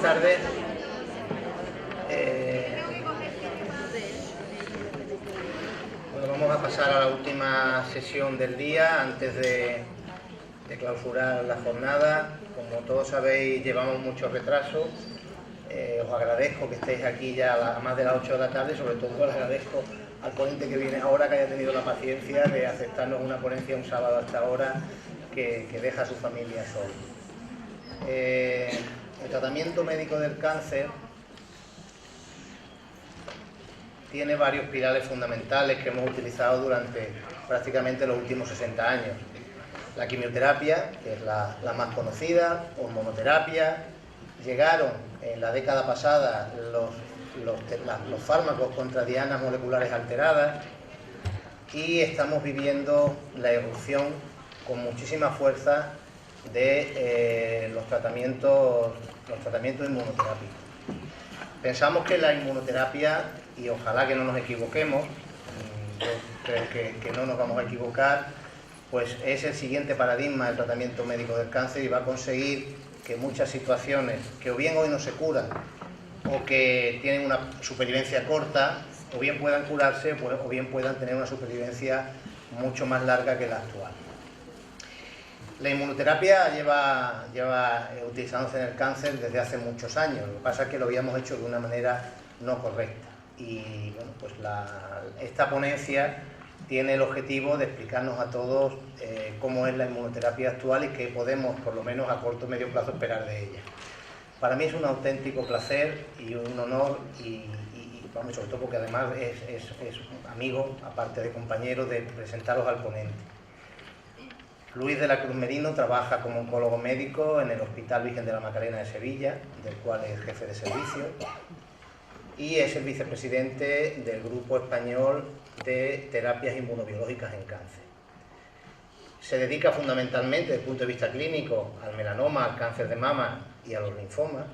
tardes. Bueno, vamos a pasar a la última sesión del día antes de clausurar la jornada. Como todos sabéis, llevamos mucho retraso. Os agradezco que estéis aquí ya a más de las 8 de la tarde. Sobre todo les agradezco al ponente que viene ahora que haya tenido la paciencia de aceptarnos una ponencia un sábado hasta ahora que deja a su familia sola. El tratamiento médico del cáncer tiene varios pilares fundamentales que hemos utilizado durante prácticamente los últimos 60 años. La quimioterapia, que es la más conocida, hormonoterapia. Llegaron en la década pasada los fármacos contra dianas moleculares alteradas y estamos viviendo la irrupción con muchísima fuerza de los tratamientos inmunoterápicos. Pensamos que la inmunoterapia, y ojalá que no nos equivoquemos, yo creo que no nos vamos a equivocar, pues es el siguiente paradigma del tratamiento médico del cáncer y va a conseguir que muchas situaciones que o bien hoy no se curan o que tienen una supervivencia corta, o bien puedan curarse o bien puedan tener una supervivencia mucho más larga que la actual. La inmunoterapia lleva utilizándose en el cáncer desde hace muchos años. Lo que pasa es que lo habíamos hecho de una manera no correcta. Y bueno, pues esta ponencia tiene el objetivo de explicarnos a todos cómo es la inmunoterapia actual y qué podemos, por lo menos a corto o medio plazo, esperar de ella. Para mí es un auténtico placer y un honor, y vamos, sobre todo porque además es un amigo, aparte de compañero, de presentaros al ponente. Luis de la Cruz Merino trabaja como oncólogo médico en el Hospital Virgen de la Macarena de Sevilla, del cual es jefe de servicio, y es el vicepresidente del Grupo Español de Terapias Inmunobiológicas en Cáncer. Se dedica fundamentalmente, desde el punto de vista clínico, al melanoma, al cáncer de mama y a los linfomas,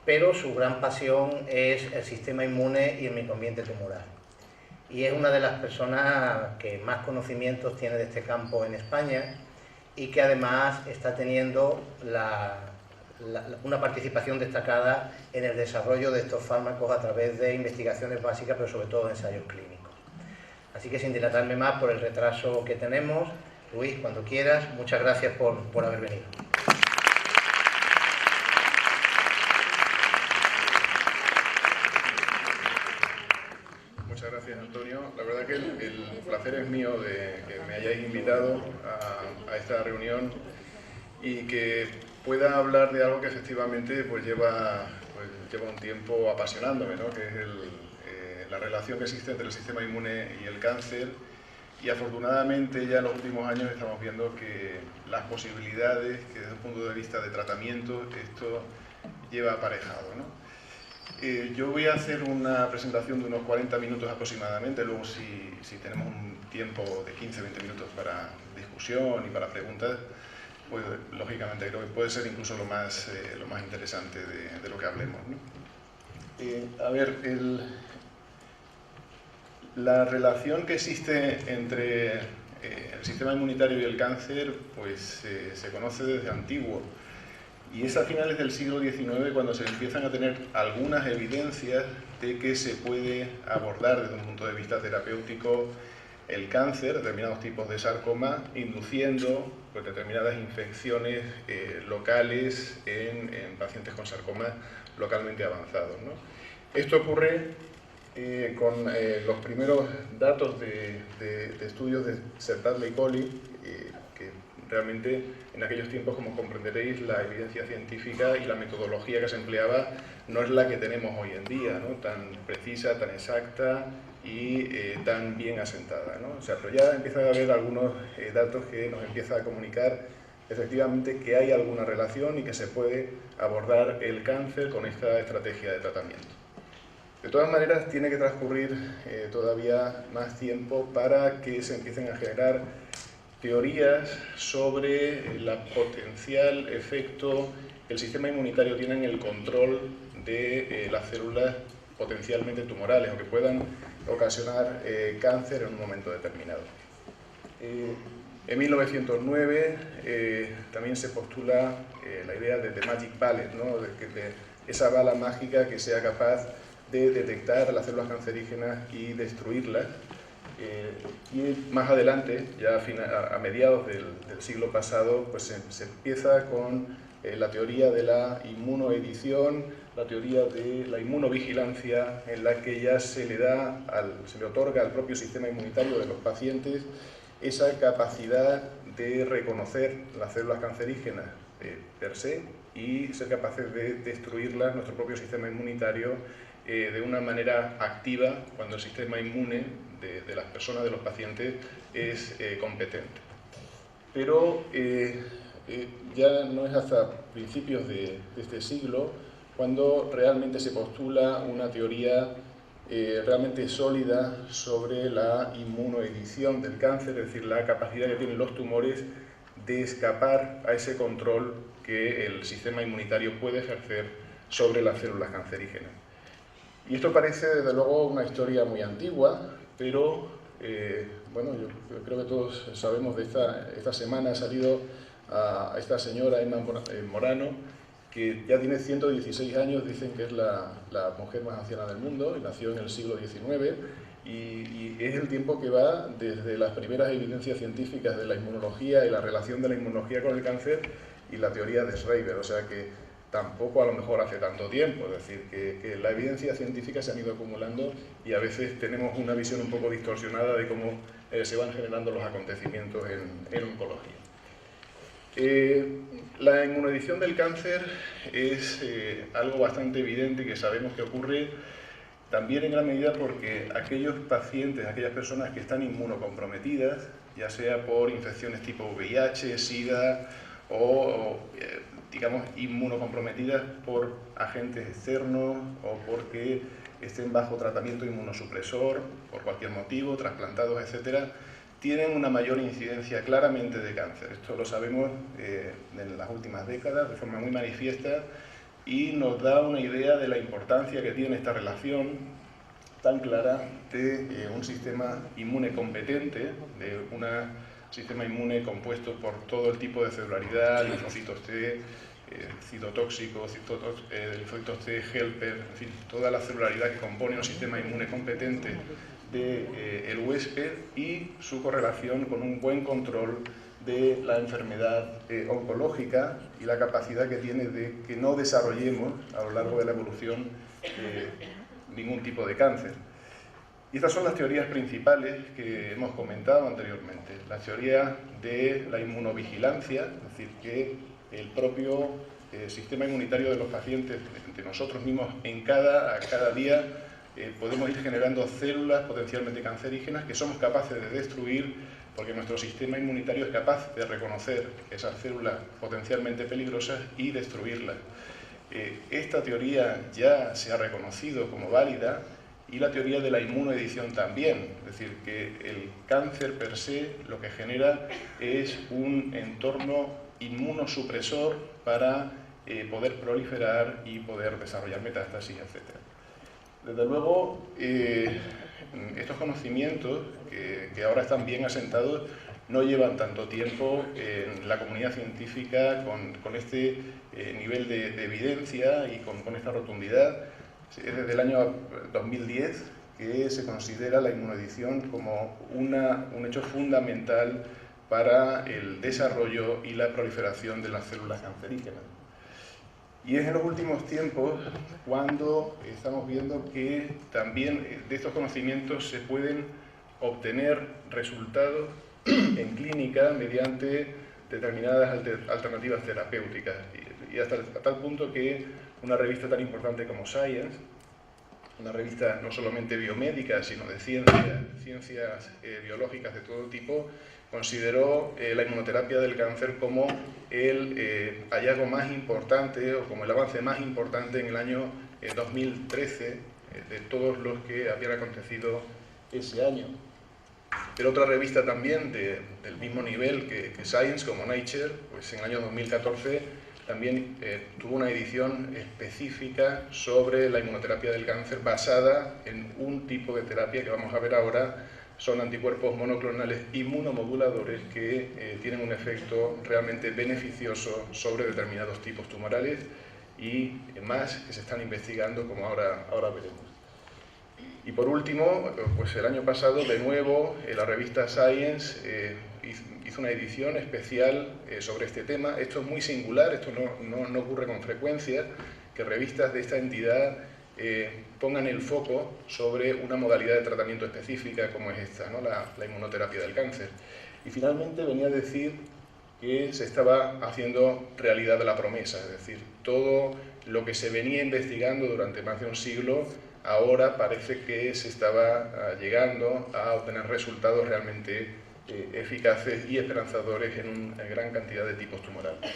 pero su gran pasión es el sistema inmune y el microambiente tumoral. Y es una de las personas que más conocimientos tiene de este campo en España y que además está teniendo una participación destacada en el desarrollo de estos fármacos a través de investigaciones básicas, pero sobre todo de ensayos clínicos. Así que sin dilatarme más por el retraso que tenemos, Luis, cuando quieras, muchas gracias por haber venido. Muchas gracias, Antonio. La verdad que el placer es mío de que me hayáis invitado a esta reunión y que pueda hablar de algo que efectivamente pues lleva un tiempo apasionándome, ¿no? Que es la relación que existe entre el sistema inmune y el cáncer. Y afortunadamente ya en los últimos años estamos viendo que las posibilidades que desde un punto de vista de tratamiento esto lleva aparejado, ¿no? Yo voy a hacer una presentación de unos 40 minutos aproximadamente, luego si tenemos un tiempo de 15-20 minutos para discusión y para preguntas, pues lógicamente creo que puede ser incluso lo más interesante de lo que hablemos, ¿no? A ver, la relación que existe entre el sistema inmunitario y el cáncer pues se conoce desde antiguo. Y es a finales del siglo XIX cuando se empiezan a tener algunas evidencias de que se puede abordar desde un punto de vista terapéutico el cáncer, determinados tipos de sarcoma, induciendo pues, determinadas infecciones locales en pacientes con sarcomas localmente avanzados, ¿no? Esto ocurre con los primeros datos de estudios de Sertadler y Colli, que realmente en aquellos tiempos, como comprenderéis, la evidencia científica y la metodología que se empleaba no es la que tenemos hoy en día, ¿no? Tan precisa, tan exacta y tan bien asentada, ¿no? O sea, pero ya empieza a haber algunos datos que nos empiezan a comunicar efectivamente que hay alguna relación y que se puede abordar el cáncer con esta estrategia de tratamiento. De todas maneras, tiene que transcurrir todavía más tiempo para que se empiecen a generar teorías sobre el potencial efecto que el sistema inmunitario tiene en el control de las células potencialmente tumorales o que puedan ocasionar cáncer en un momento determinado. En 1909 también se postula la idea de The Magic Bullet, ¿no? de esa bala mágica que sea capaz de detectar las células cancerígenas y destruirlas. Y más adelante, ya a mediados del siglo pasado, pues se empieza con la teoría de la inmunoedición, la teoría de la inmunovigilancia, en la que ya se le otorga al propio sistema inmunitario de los pacientes esa capacidad de reconocer las células cancerígenas per se y ser capaces de destruirlas, nuestro propio sistema inmunitario, de una manera activa cuando el sistema inmune de las personas, de los pacientes, es competente. Pero ya no es hasta principios de este siglo cuando realmente se postula una teoría realmente sólida sobre la inmunoedición del cáncer, es decir, la capacidad que tienen los tumores de escapar a ese control que el sistema inmunitario puede ejercer sobre las células cancerígenas. Y esto parece, desde luego, una historia muy antigua, pero bueno, yo creo que todos sabemos de esta semana ha salido a esta señora, Emma Morano, que ya tiene 116 años, dicen que es la mujer más anciana del mundo, y nació en el siglo XIX, y es el tiempo que va desde las primeras evidencias científicas de la inmunología y la relación de la inmunología con el cáncer y la teoría de Schreiber, o sea que tampoco a lo mejor hace tanto tiempo, es decir, que la evidencia científica se han ido acumulando y a veces tenemos una visión un poco distorsionada de cómo se van generando los acontecimientos en oncología. La inmunoedición del cáncer es algo bastante evidente que sabemos que ocurre también en gran medida porque aquellos pacientes, aquellas personas que están inmunocomprometidas, ya sea por infecciones tipo VIH, SIDA o digamos inmunocomprometidas por agentes externos o porque estén bajo tratamiento inmunosupresor por cualquier motivo, trasplantados, etcétera, tienen una mayor incidencia claramente de cáncer. Esto lo sabemos en las últimas décadas de forma muy manifiesta y nos da una idea de la importancia que tiene esta relación tan clara de un sistema inmune competente, de un sistema inmune compuesto por todo el tipo de celularidad, linfocitos T, citotóxicos, linfocitos T, helper, en fin, toda la celularidad que compone un sistema inmune competente del huésped y su correlación con un buen control de la enfermedad oncológica y la capacidad que tiene de que no desarrollemos a lo largo de la evolución ningún tipo de cáncer. Y estas son las teorías principales que hemos comentado anteriormente. La teoría de la inmunovigilancia, es decir, que el propio sistema inmunitario de los pacientes, de nosotros mismos, a cada día, podemos ir generando células potencialmente cancerígenas que somos capaces de destruir porque nuestro sistema inmunitario es capaz de reconocer esas células potencialmente peligrosas y destruirlas. Esta teoría ya se ha reconocido como válida y la teoría de la inmunoedición también, es decir, que el cáncer per se lo que genera es un entorno inmunosupresor para poder proliferar y poder desarrollar metástasis, etc. Desde luego, estos conocimientos, que ahora están bien asentados, no llevan tanto tiempo en la comunidad científica con este nivel de evidencia y con esta rotundidad. Es desde el año 2010 que se considera la inmunoedición como un hecho fundamental para el desarrollo y la proliferación de las células cancerígenas. Y es en los últimos tiempos cuando estamos viendo que también de estos conocimientos se pueden obtener resultados en clínica mediante determinadas alternativas terapéuticas. Y hasta tal punto que una revista tan importante como Science, una revista no solamente biomédica, sino de ciencias biológicas de todo tipo, consideró la inmunoterapia del cáncer como el hallazgo más importante o como el avance más importante en el año 2013 de todos los que habían acontecido ese año. Pero otra revista también del mismo nivel que Science, como Nature, pues en el año 2014 también tuvo una edición específica sobre la inmunoterapia del cáncer basada en un tipo de terapia que vamos a ver ahora, son anticuerpos monoclonales inmunomoduladores que tienen un efecto realmente beneficioso sobre determinados tipos tumorales y más que se están investigando, como ahora veremos. Y por último, pues el año pasado, de nuevo, la revista Science hizo una edición especial sobre este tema. Esto es muy singular, esto no ocurre con frecuencia, que revistas de esta entidad pongan el foco sobre una modalidad de tratamiento específica como es esta, ¿no? la inmunoterapia del cáncer. Y finalmente venía a decir que se estaba haciendo realidad la promesa, es decir, todo lo que se venía investigando durante más de un siglo, ahora parece que se estaba llegando a obtener resultados realmente eficaces y esperanzadores en una gran cantidad de tipos tumorales.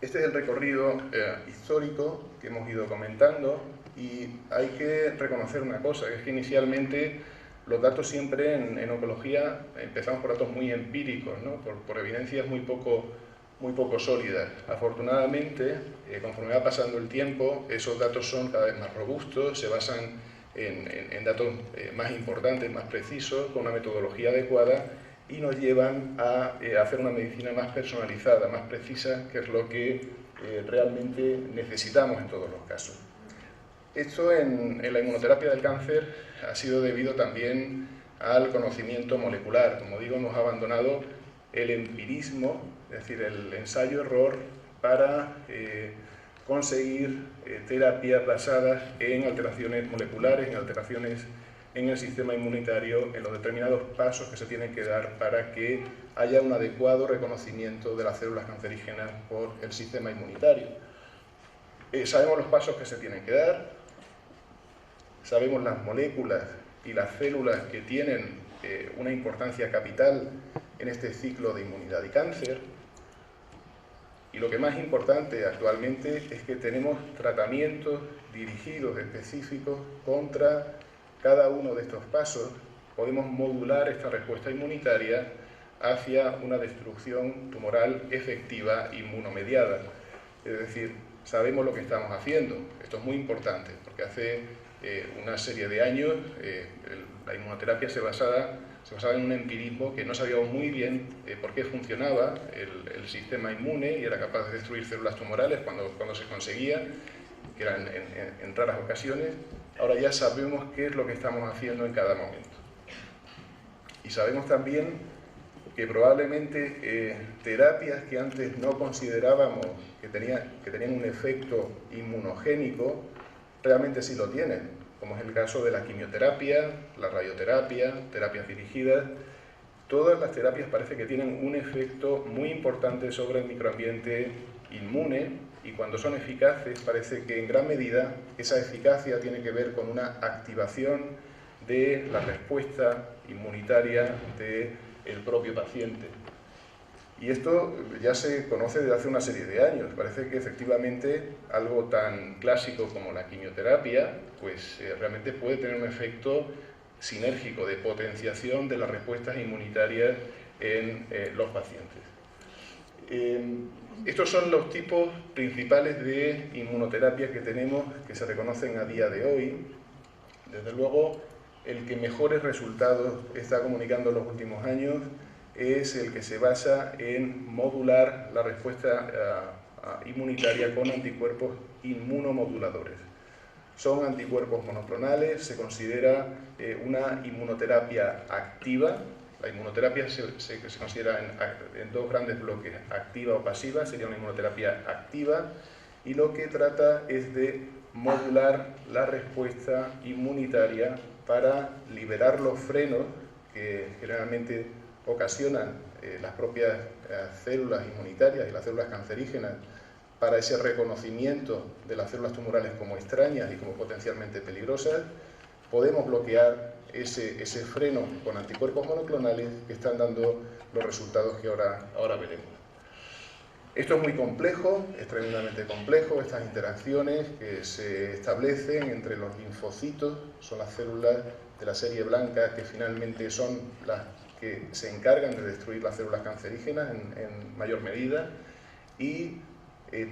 Este es el recorrido histórico que hemos ido comentando y hay que reconocer una cosa, que es que inicialmente los datos siempre en oncología empezamos por datos muy empíricos, ¿no? por evidencias muy poco sólidas. Afortunadamente, conforme va pasando el tiempo, esos datos son cada vez más robustos, se basan en datos más importantes, más precisos, con una metodología adecuada y nos llevan a hacer una medicina más personalizada, más precisa, que es lo que realmente necesitamos en todos los casos. Esto en la inmunoterapia del cáncer ha sido debido también al conocimiento molecular. Como digo, hemos abandonado el empirismo, es decir, el ensayo-error para conseguir terapias basadas en alteraciones moleculares, en alteraciones en el sistema inmunitario, en los determinados pasos que se tienen que dar para que haya un adecuado reconocimiento de las células cancerígenas por el sistema inmunitario. Sabemos los pasos que se tienen que dar, sabemos las moléculas y las células que tienen una importancia capital en este ciclo de inmunidad y cáncer. Y lo que más importante actualmente es que tenemos tratamientos dirigidos, específicos, contra cada uno de estos pasos. Podemos modular esta respuesta inmunitaria hacia una destrucción tumoral efectiva inmunomediada. Es decir, sabemos lo que estamos haciendo. Esto es muy importante, porque hace una serie de años la inmunoterapia se basaba en un empirismo que no sabíamos muy bien por qué funcionaba el sistema inmune y era capaz de destruir células tumorales cuando se conseguía, que eran en raras ocasiones. Ahora ya sabemos qué es lo que estamos haciendo en cada momento. Y sabemos también que probablemente terapias que antes no considerábamos que tenían un efecto inmunogénico, realmente sí lo tienen, como es el caso de la quimioterapia, la radioterapia, terapias dirigidas. Todas las terapias parece que tienen un efecto muy importante sobre el microambiente inmune y cuando son eficaces parece que en gran medida esa eficacia tiene que ver con una activación de la respuesta inmunitaria del propio paciente. Y esto ya se conoce desde hace una serie de años. Parece que efectivamente algo tan clásico como la quimioterapia pues realmente puede tener un efecto sinérgico de potenciación de las respuestas inmunitarias en los pacientes. Estos son los tipos principales de inmunoterapia que tenemos, que se reconocen a día de hoy. Desde luego, el que mejores resultados está comunicando en los últimos años es el que se basa en modular la respuesta inmunitaria con anticuerpos inmunomoduladores. Son anticuerpos monoclonales, se considera una inmunoterapia activa. La inmunoterapia se considera en dos grandes bloques, activa o pasiva, sería una inmunoterapia activa, y lo que trata es de modular la respuesta inmunitaria para liberar los frenos que generalmente ocasionan las propias células inmunitarias y las células cancerígenas para ese reconocimiento de las células tumorales como extrañas y como potencialmente peligrosas. Podemos bloquear ese freno con anticuerpos monoclonales que están dando los resultados que ahora veremos. Esto es muy complejo, es tremendamente complejo, estas interacciones que se establecen entre los linfocitos, son las células de la serie blanca que finalmente son las que se encargan de destruir las células cancerígenas en mayor medida, y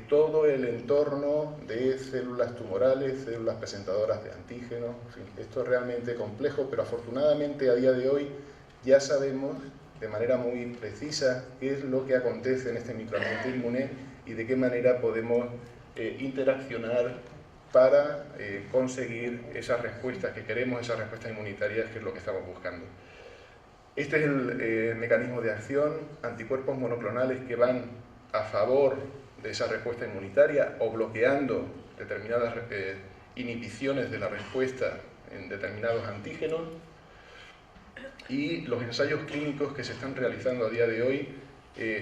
todo el entorno de células tumorales, células presentadoras de antígenos. En fin, esto es realmente complejo, pero afortunadamente a día de hoy ya sabemos de manera muy precisa qué es lo que acontece en este microambiente inmune y de qué manera podemos interaccionar para conseguir esas respuestas que queremos, esas respuestas inmunitarias, que es lo que estamos buscando. Este es el mecanismo de acción: anticuerpos monoclonales que van a favor de esa respuesta inmunitaria o bloqueando determinadas inhibiciones de la respuesta en determinados antígenos. Y los ensayos clínicos que se están realizando a día de hoy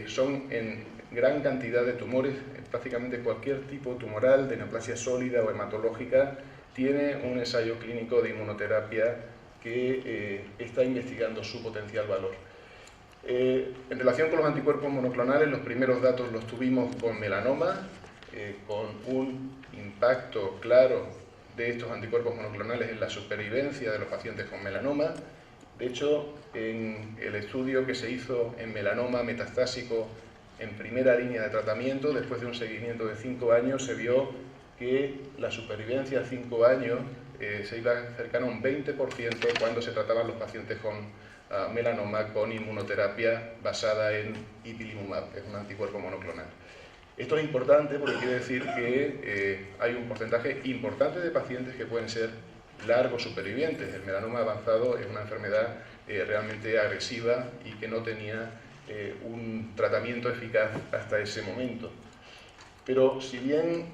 son en gran cantidad de tumores. Prácticamente cualquier tipo tumoral, de neoplasia sólida o hematológica, tiene un ensayo clínico de inmunoterapia que está investigando su potencial valor. En relación con los anticuerpos monoclonales, los primeros datos los tuvimos con melanoma, con un impacto claro de estos anticuerpos monoclonales en la supervivencia de los pacientes con melanoma. De hecho, en el estudio que se hizo en melanoma metastásico en primera línea de tratamiento, después de un seguimiento de 5 años, se vio que la supervivencia a 5 años se iba cercana a un 20% cuando se trataban los pacientes con melanoma con inmunoterapia basada en ipilimumab, que es un anticuerpo monoclonal. Esto es importante porque quiere decir que hay un porcentaje importante de pacientes que pueden ser largos supervivientes. El melanoma avanzado es una enfermedad realmente agresiva y que no tenía un tratamiento eficaz hasta ese momento. Pero si bien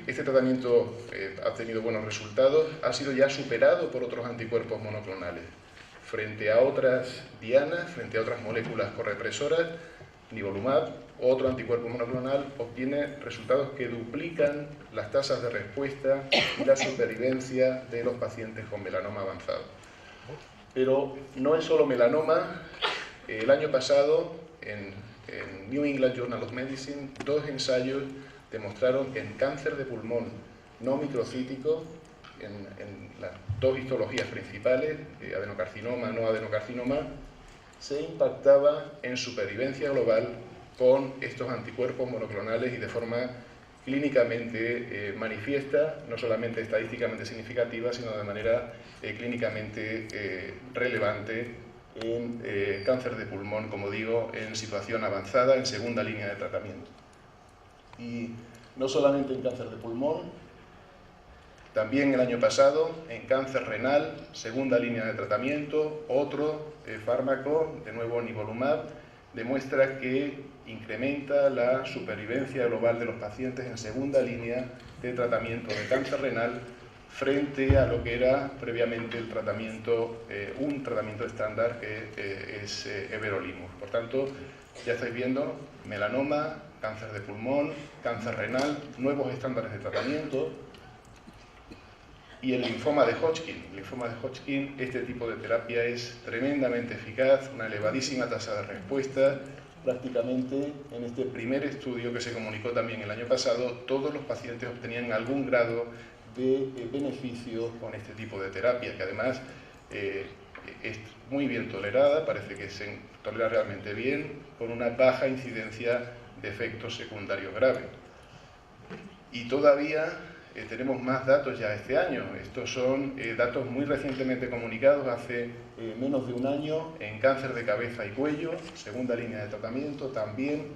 este tratamiento ha tenido buenos resultados, ha sido ya superado por otros anticuerpos monoclonales. Frente a otras dianas, frente a otras moléculas correpresoras, nivolumab, otro anticuerpo monoclonal, obtiene resultados que duplican las tasas de respuesta y la supervivencia de los pacientes con melanoma avanzado. Pero no es solo melanoma. El año pasado, en New England Journal of Medicine, 2 ensayos demostraron que en cáncer de pulmón no microcítico, en las 2 histologías principales, adenocarcinoma, no adenocarcinoma, se impactaba en supervivencia global con estos anticuerpos monoclonales y de forma clínicamente manifiesta, no solamente estadísticamente significativa, sino de manera clínicamente relevante en cáncer de pulmón, como digo, en situación avanzada, en segunda línea de tratamiento. Y no solamente en cáncer de pulmón, también el año pasado en cáncer renal, segunda línea de tratamiento, otro fármaco, de nuevo nivolumab, demuestra que incrementa la supervivencia global de los pacientes en segunda línea de tratamiento de cáncer renal frente a lo que era previamente el tratamiento, un tratamiento estándar que es everolimus. Por tanto, ya estáis viendo melanoma, cáncer de pulmón, cáncer renal, nuevos estándares de tratamiento. Y el linfoma de Hodgkin. El linfoma de Hodgkin, este tipo de terapia es tremendamente eficaz, una elevadísima tasa de respuesta. Prácticamente en este primer estudio que se comunicó también el año pasado, todos los pacientes obtenían algún grado de beneficio con este tipo de terapia, que además es muy bien tolerada, parece que se tolera realmente bien, con una baja incidencia de efectos secundarios graves. Y todavía tenemos más datos ya este año. Estos son datos muy recientemente comunicados, hace menos de un año, en cáncer de cabeza y cuello, segunda línea de tratamiento. También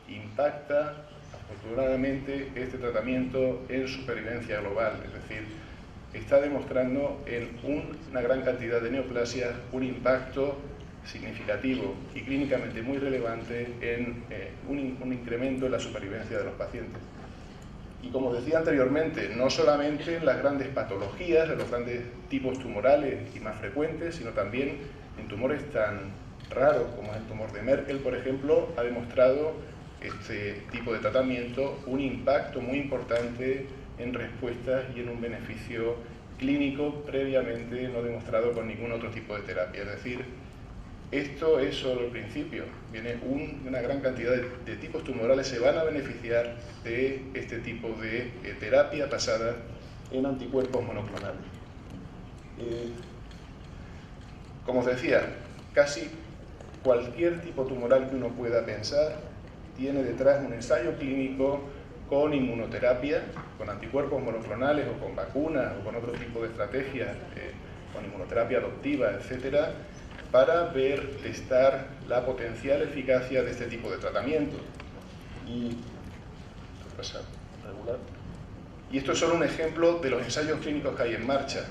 impacta, afortunadamente, este tratamiento en supervivencia global, es decir, está demostrando en una gran cantidad de neoplasias un impacto significativo y clínicamente muy relevante en un incremento en la supervivencia de los pacientes. Y como decía anteriormente, no solamente en las grandes patologías, en los grandes tipos tumorales y más frecuentes, sino también en tumores tan raros como es el tumor de Merkel, por ejemplo, ha demostrado este tipo de tratamiento un impacto muy importante en respuestas y en un beneficio clínico previamente no demostrado con ningún otro tipo de terapia. Es decir, esto es solo el principio. Viene una gran cantidad de tipos tumorales se van a beneficiar de este tipo de terapia basada en anticuerpos monoclonales. Como os decía, casi cualquier tipo tumoral que uno pueda pensar tiene detrás un ensayo clínico con inmunoterapia, con anticuerpos monoclonales o con vacunas o con otro tipo de estrategias, con inmunoterapia adoptiva, etcétera, para testar la potencial eficacia de este tipo de tratamiento. Y esto es solo un ejemplo de los ensayos clínicos que hay en marcha.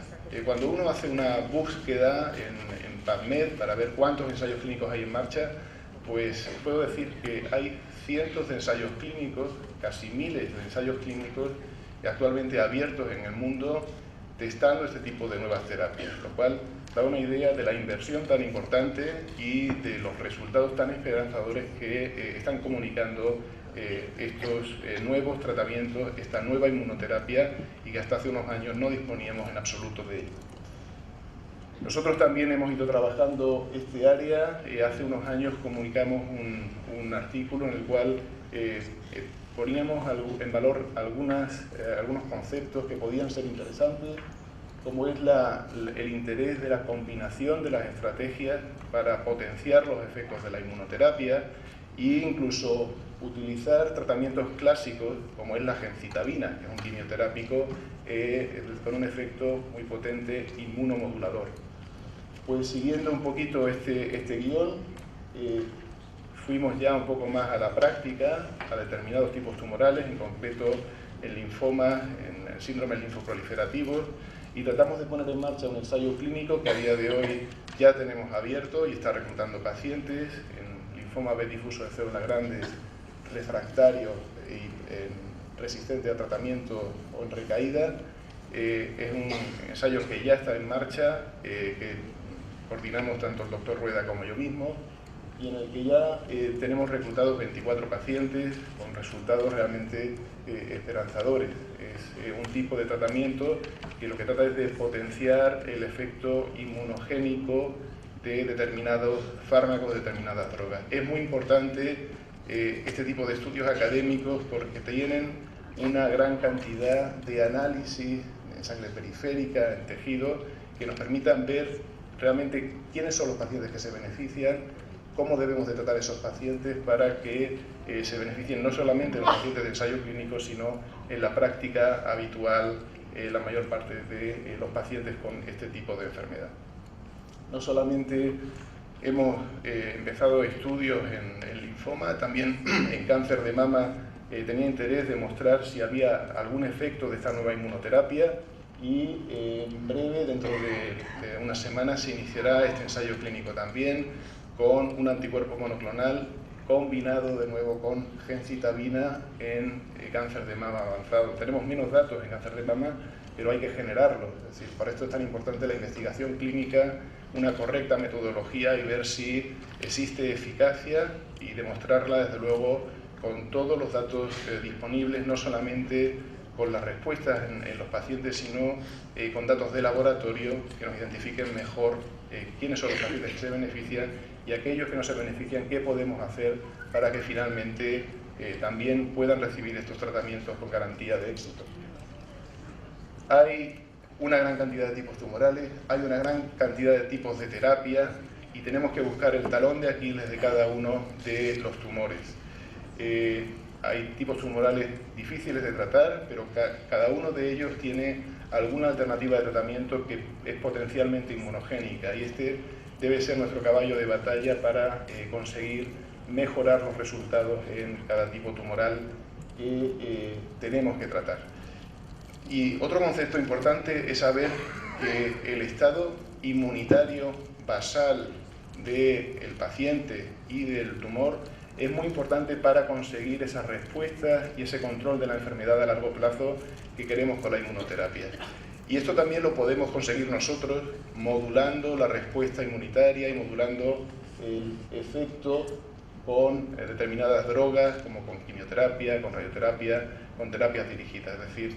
Cuando uno hace una búsqueda en PubMed para ver cuántos ensayos clínicos hay en marcha, pues puedo decir que hay cientos de ensayos clínicos, casi miles de ensayos clínicos actualmente abiertos en el mundo testando este tipo de nuevas terapias, lo cual da una idea de la inversión tan importante y de los resultados tan esperanzadores que están comunicando estos nuevos tratamientos, esta nueva inmunoterapia, y que hasta hace unos años no disponíamos en absoluto de ello. Nosotros también hemos ido trabajando este área. Hace unos años comunicamos un artículo en el cual poníamos en valor algunos conceptos que podían ser interesantes, como es el interés de la combinación de las estrategias para potenciar los efectos de la inmunoterapia e incluso utilizar tratamientos clásicos como es la gemcitabina, que es un quimioterápico con un efecto muy potente inmunomodulador. Pues siguiendo un poquito este guión, fuimos ya un poco más a la práctica, a determinados tipos tumorales, en concreto el linfoma, en el síndrome linfoproliferativo, y tratamos de poner en marcha un ensayo clínico que a día de hoy ya tenemos abierto y está reclutando pacientes en linfoma B difuso de células grandes, refractario y resistente a tratamiento o en recaída. Es un ensayo que ya está en marcha, que coordinamos tanto el doctor Rueda como yo mismo, y en el que ya tenemos reclutados 24 pacientes con resultados realmente esperanzadores. Es un tipo de tratamiento que lo que trata es de potenciar el efecto inmunogénico de determinados fármacos, determinadas drogas. Es muy importante este tipo de estudios académicos porque tienen una gran cantidad de análisis en sangre periférica, en tejido, que nos permitan ver realmente quiénes son los pacientes que se benefician, cómo debemos de tratar a esos pacientes para que se beneficien no solamente los pacientes de ensayo clínico, sino en la práctica habitual la mayor parte de los pacientes con este tipo de enfermedad. No solamente hemos empezado estudios en el linfoma, también en cáncer de mama tenía interés de mostrar si había algún efecto de esta nueva inmunoterapia, y en breve, dentro de unas semanas, se iniciará este ensayo clínico también con un anticuerpo monoclonal combinado de nuevo con gemcitabina en cáncer de mama avanzado. Tenemos menos datos en cáncer de mama, pero hay que generarlos. Es decir, por esto es tan importante la investigación clínica, una correcta metodología y ver si existe eficacia y demostrarla, desde luego, con todos los datos disponibles, no solamente con las respuestas en los pacientes, sino con datos de laboratorio que nos identifiquen mejor quiénes son los pacientes que se benefician y aquellos que no se benefician, qué podemos hacer para que finalmente también puedan recibir estos tratamientos con garantía de éxito. Hay una gran cantidad de tipos tumorales, hay una gran cantidad de tipos de terapia y tenemos que buscar el talón de Aquiles de cada uno de los tumores. Hay tipos tumorales difíciles de tratar, pero cada uno de ellos tiene alguna alternativa de tratamiento que es potencialmente inmunogénica, y este debe ser nuestro caballo de batalla para conseguir mejorar los resultados en cada tipo tumoral que tenemos que tratar. Y otro concepto importante es saber que el estado inmunitario basal del paciente y del tumor es muy importante para conseguir esas respuestas y ese control de la enfermedad a largo plazo que queremos con la inmunoterapia. Y esto también lo podemos conseguir nosotros modulando la respuesta inmunitaria y modulando el efecto con determinadas drogas, como con quimioterapia, con radioterapia, con terapias dirigidas. Es decir,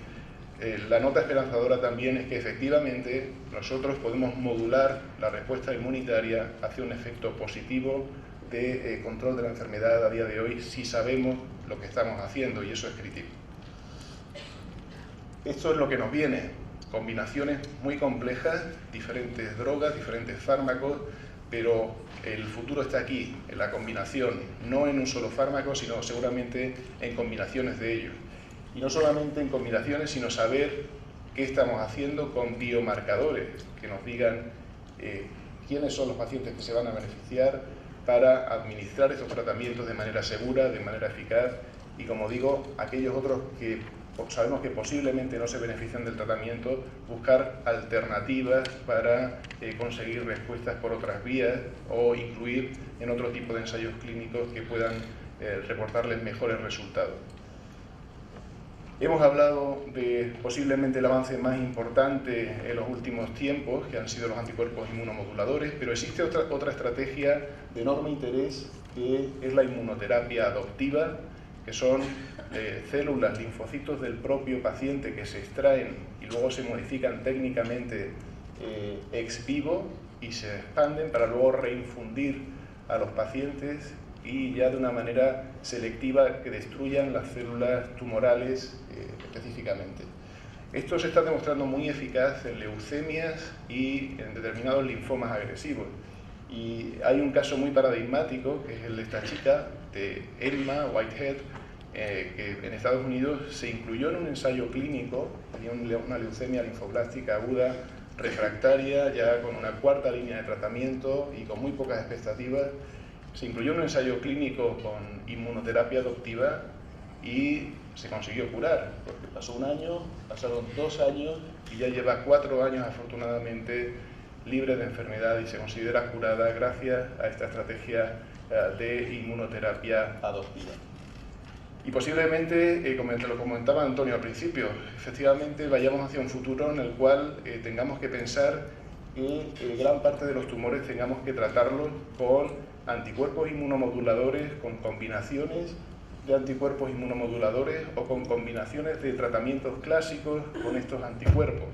la nota esperanzadora también es que efectivamente nosotros podemos modular la respuesta inmunitaria hacia un efecto positivo de control de la enfermedad a día de hoy, si sabemos lo que estamos haciendo, y eso es crítico. Esto es lo que nos viene: combinaciones muy complejas, diferentes drogas, diferentes fármacos, pero el futuro está aquí, en la combinación, no en un solo fármaco, sino seguramente en combinaciones de ellos. Y no solamente en combinaciones, sino saber qué estamos haciendo con biomarcadores que nos digan quiénes son los pacientes que se van a beneficiar para administrar estos tratamientos de manera segura, de manera eficaz, y como digo, aquellos otros que sabemos que posiblemente no se benefician del tratamiento, buscar alternativas para conseguir respuestas por otras vías o incluir en otro tipo de ensayos clínicos que puedan reportarles mejores resultados. Hemos hablado de posiblemente el avance más importante en los últimos tiempos, que han sido los anticuerpos inmunomoduladores, pero existe otra estrategia de enorme interés, que es la inmunoterapia adoptiva, que son células, linfocitos del propio paciente que se extraen y luego se modifican técnicamente ex vivo y se expanden para luego reinfundir a los pacientes y ya de una manera selectiva que destruyan las células tumorales específicamente. Esto se está demostrando muy eficaz en leucemias y en determinados linfomas agresivos. Y hay un caso muy paradigmático, que es el de esta chica, de Emma Whitehead, que en Estados Unidos se incluyó en un ensayo clínico, tenía una leucemia linfoblástica aguda, refractaria, ya con una cuarta línea de tratamiento y con muy pocas expectativas. Se incluyó en un ensayo clínico con inmunoterapia adoptiva y se consiguió curar, porque pasó un año, pasaron 2 años y ya lleva 4 años afortunadamente libre de enfermedad y se considera curada gracias a esta estrategia de inmunoterapia adoptiva. Y posiblemente, como te lo comentaba Antonio al principio, efectivamente vayamos hacia un futuro en el cual tengamos que pensar que gran parte de los tumores tengamos que tratarlos con anticuerpos inmunomoduladores, con combinaciones de anticuerpos inmunomoduladores o con combinaciones de tratamientos clásicos con estos anticuerpos.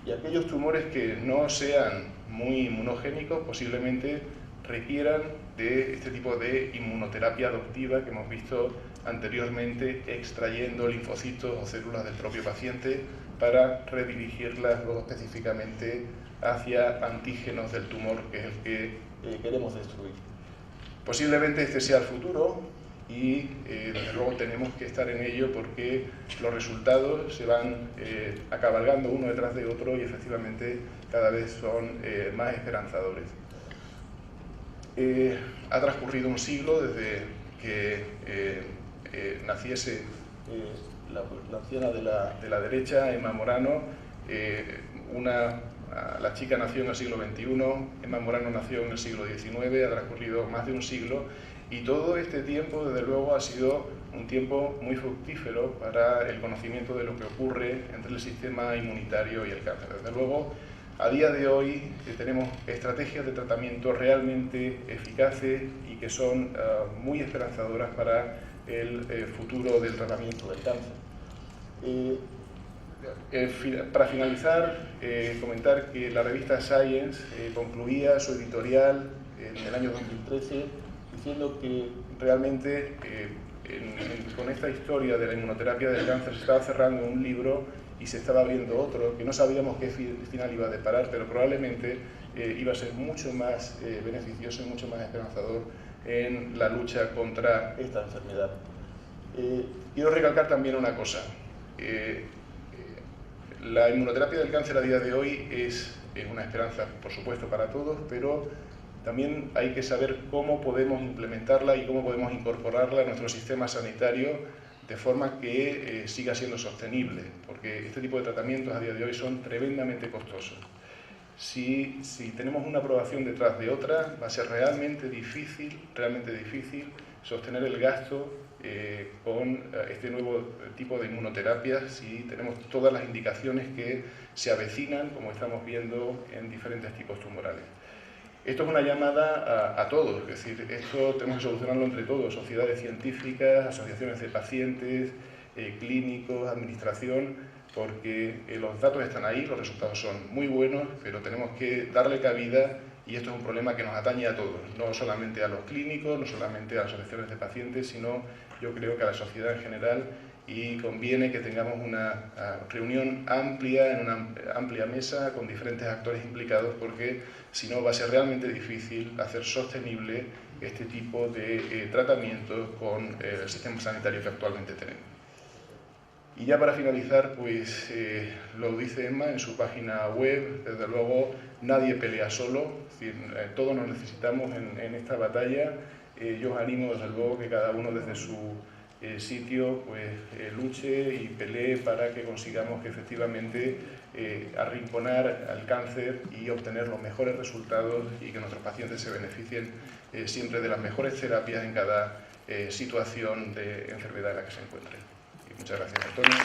Y aquellos tumores que no sean muy inmunogénicos posiblemente requieran de este tipo de inmunoterapia adoptiva que hemos visto anteriormente, extrayendo linfocitos o células del propio paciente para redirigirlas luego específicamente hacia antígenos del tumor, que es el que queremos destruir. Posiblemente este sea el futuro y desde luego tenemos que estar en ello porque los resultados se van acabalgando uno detrás de otro y efectivamente cada vez son más esperanzadores. Ha transcurrido un siglo desde que naciese la anciana de la derecha, Emma Morano. La chica nació en el siglo XXI, Emma Morano nació en el siglo XIX, ha transcurrido más de un siglo y todo este tiempo, desde luego, ha sido un tiempo muy fructífero para el conocimiento de lo que ocurre entre el sistema inmunitario y el cáncer. Desde luego, a día de hoy tenemos estrategias de tratamiento realmente eficaces y que son muy esperanzadoras para el futuro del tratamiento del cáncer. Para finalizar, comentar que la revista Science concluía su editorial en el año 2013 diciendo que realmente con esta historia de la inmunoterapia del cáncer se estaba cerrando un libro y se estaba abriendo otro, que no sabíamos qué final iba a deparar, pero probablemente iba a ser mucho más beneficioso y mucho más esperanzador en la lucha contra esta enfermedad. Quiero recalcar también una cosa. La inmunoterapia del cáncer a día de hoy es una esperanza, por supuesto, para todos, pero también hay que saber cómo podemos implementarla y cómo podemos incorporarla a nuestro sistema sanitario de forma que siga siendo sostenible, porque este tipo de tratamientos a día de hoy son tremendamente costosos. Si tenemos una aprobación detrás de otra, va a ser realmente difícil sostener el gasto con este nuevo tipo de inmunoterapia si tenemos todas las indicaciones que se avecinan, como estamos viendo en diferentes tipos tumorales. Esto es una llamada a todos, es decir, esto tenemos que solucionarlo entre todos, sociedades científicas, asociaciones de pacientes, clínicos, administración, porque los datos están ahí, los resultados son muy buenos, pero tenemos que darle cabida y esto es un problema que nos atañe a todos, no solamente a los clínicos, no solamente a las asociaciones de pacientes, sino yo creo que a la sociedad en general, y conviene que tengamos una reunión amplia, en una amplia mesa con diferentes actores implicados, porque si no va a ser realmente difícil hacer sostenible este tipo de tratamientos con el sistema sanitario que actualmente tenemos. Y ya para finalizar, pues lo dice Emma en su página web, desde luego nadie pelea solo, es decir, todos nos necesitamos en esta batalla. Yo os animo desde luego que cada uno desde su sitio pues luche y pelee para que consigamos que efectivamente arrinconar al cáncer y obtener los mejores resultados y que nuestros pacientes se beneficien siempre de las mejores terapias en cada situación de enfermedad en la que se encuentren. Y muchas gracias, Antonio.